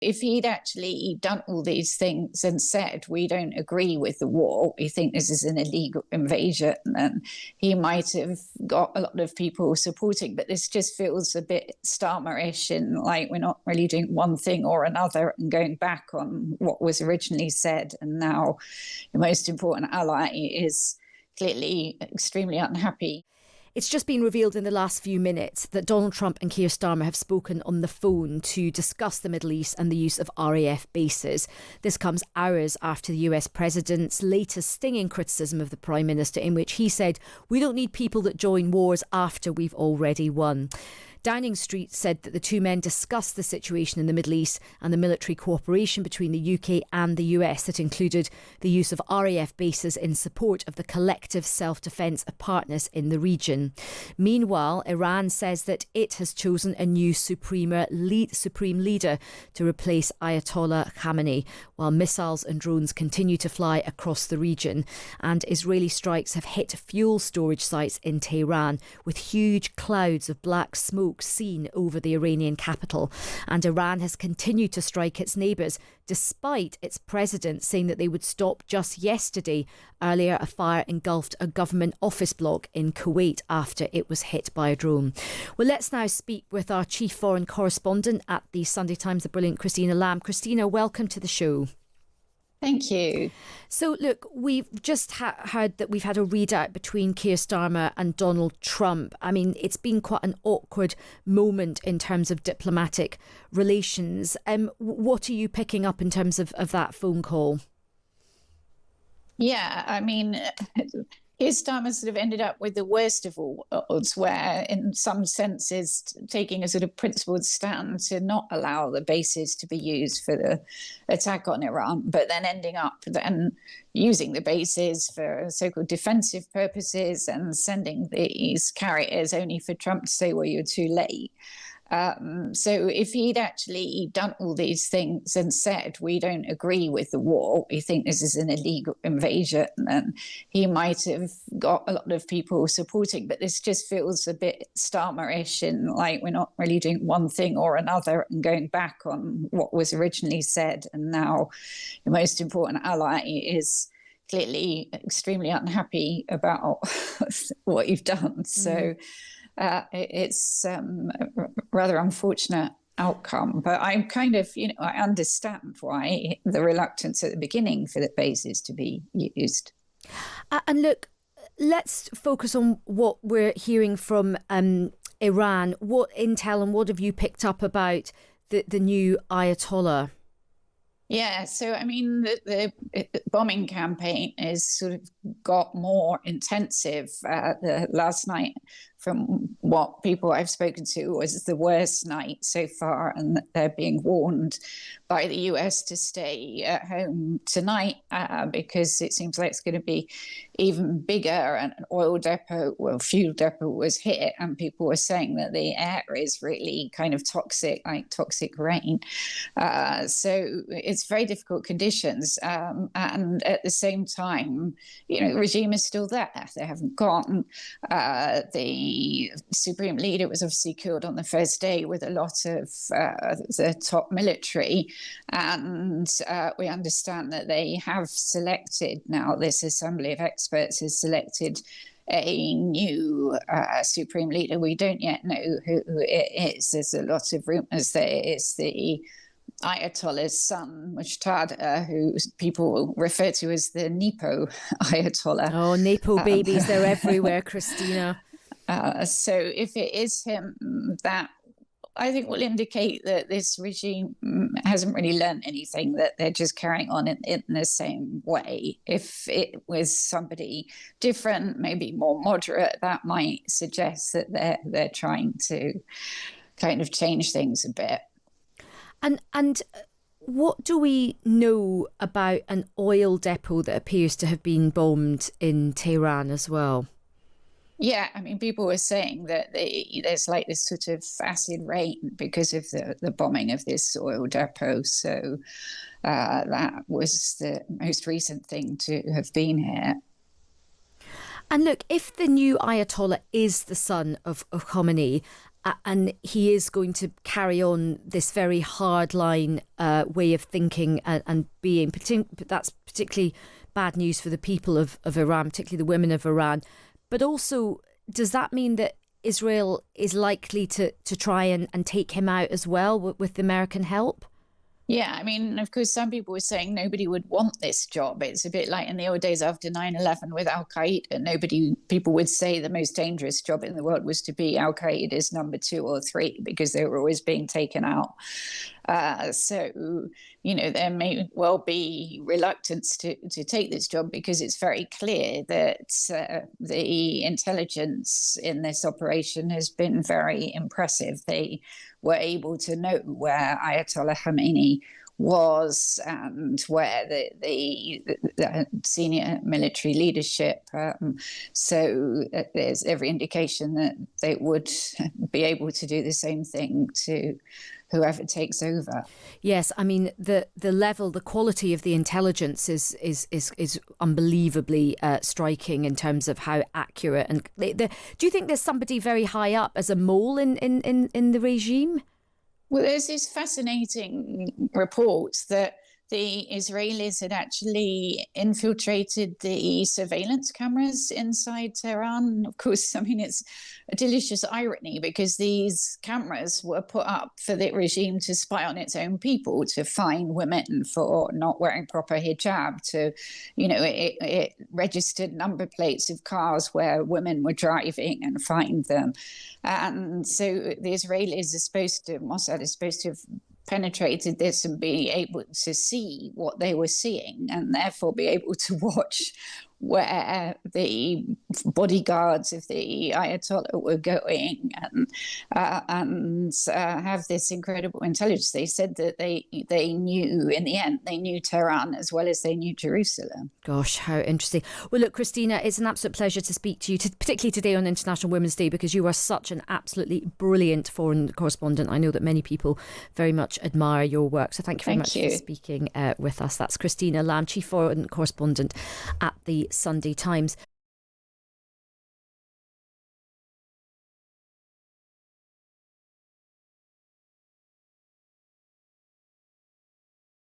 If he'd actually done all these things and said, we don't agree with the war, we think this is an illegal invasion, then he might have got a lot of people supporting. But this just feels a bit Starmer-ish, and like we're not really doing one thing or another and going back on what was originally said. And now the most important ally is clearly extremely unhappy. It's just been revealed in the last few minutes that Donald Trump and Keir Starmer have spoken on the phone to discuss the Middle East and the use of RAF bases. This comes hours after the US president's latest stinging criticism of the Prime Minister, in which he said, "We don't need people that join wars after we've already won." Downing Street said that the two men discussed the situation in the Middle East and the military cooperation between the UK and the US that included the use of RAF bases in support of the collective self-defence of partners in the region. Meanwhile, Iran says that it has chosen a new supreme leader to replace Ayatollah Khamenei, while missiles and drones continue to fly across the region. And Israeli strikes have hit fuel storage sites in Tehran, with huge clouds of black smoke seen over the Iranian capital. And Iran has continued to strike its neighbours, despite its president saying that they would stop just yesterday. Earlier, a fire engulfed a government office block in Kuwait after it was hit by a drone. Well, let's now speak with our chief foreign correspondent at the Sunday Times, the brilliant Christina Lamb. Christina, welcome to the show. Thank you. So, look, we've just heard that we've had a readout between Keir Starmer and Donald Trump. I mean, it's been quite an awkward moment in terms of diplomatic relations. What are you picking up in terms of that phone call? Yeah, I mean, Keir Starmer sort of ended up with the worst of all worlds, where in some senses taking a sort of principled stand to not allow the bases to be used for the attack on Iran, but then ending up then using the bases for so-called defensive purposes and sending these carriers only for Trump to say, well, you're too late. So if he'd actually done all these things and said, we don't agree with the war, we think this is an illegal invasion, then he might have got a lot of people supporting. But this just feels a bit Starmer-ish, and like we're not really doing one thing or another and going back on what was originally said. And now the most important ally is clearly extremely unhappy about what you've done. So it's a rather unfortunate outcome, but I'm kind of, I understand why the reluctance at the beginning for the bases to be used. And look, let's focus on what we're hearing from Iran. What intel and what have you picked up about the new Ayatollah? Yeah, so I mean, the bombing campaign is sort of got more intensive. Last night, from what people I've spoken to, was the worst night so far, and they're being warned by the US to stay at home tonight because it seems like it's going to be even bigger. And an oil depot, fuel depot was hit, and people were saying that the air is really kind of toxic, like toxic rain. So it's very difficult conditions. And at the same time, the regime is still there. They haven't gone. The supreme leader was obviously killed on the first day with a lot of the top military. And we understand that they have selected now, this assembly of experts has selected a new supreme leader. We don't yet know who it is. There's a lot of rumours that it is the Ayatollah's son, Muqtada, who people refer to as the Nepo Ayatollah. Oh, Nepo babies, they're everywhere, Christina. So if it is him, that I think will indicate that this regime hasn't really learned anything, that they're just carrying on in the same way. If it was somebody different, maybe more moderate, that might suggest that they're trying to kind of change things a bit. And what do we know about an oil depot that appears to have been bombed in Tehran as well? Yeah, I mean, people were saying that there's like this sort of acid rain because of the bombing of this oil depot. So that was the most recent thing to have been here. And look, if the new Ayatollah is the son of Khamenei, And he is going to carry on this very hardline way of thinking and being. But that's particularly bad news for the people of Iran, particularly the women of Iran. But also, does that mean that Israel is likely to try and take him out as well with the American help? Yeah, I mean, of course, some people were saying nobody would want this job. It's a bit like in the old days after 9/11 with Al-Qaeda. People would say the most dangerous job in the world was to be Al-Qaeda's number 2 or 3 because they were always being taken out. So, there may well be reluctance to take this job because it's very clear that the intelligence in this operation has been very impressive. They were able to know where Ayatollah Khamenei was and where the senior military leadership. So there's every indication that they would be able to do the same thing to whoever takes over. Yes, I mean the level, the quality of the intelligence is unbelievably striking in terms of how accurate. And do you think there's somebody very high up as a mole in the regime? Well, there's this fascinating report that the Israelis had actually infiltrated the surveillance cameras inside Tehran. Of course, I mean, it's a delicious irony because these cameras were put up for the regime to spy on its own people, to fine women for not wearing proper hijab, it registered number plates of cars where women were driving and fined them. And so the Israelis Mossad is supposed to have penetrated this and be able to see what they were seeing and therefore be able to watch where the bodyguards of the Ayatollah were going and have this incredible intelligence. They said that they knew, in the end, they knew Tehran as well as they knew Jerusalem. Gosh, how interesting. Well, look, Christina, it's an absolute pleasure to speak to you, particularly today on International Women's Day, because you are such an absolutely brilliant foreign correspondent. I know that many people very much admire your work. So thank you very much for speaking with us. That's Christina Lamb, Chief Foreign Correspondent at the Sunday Times.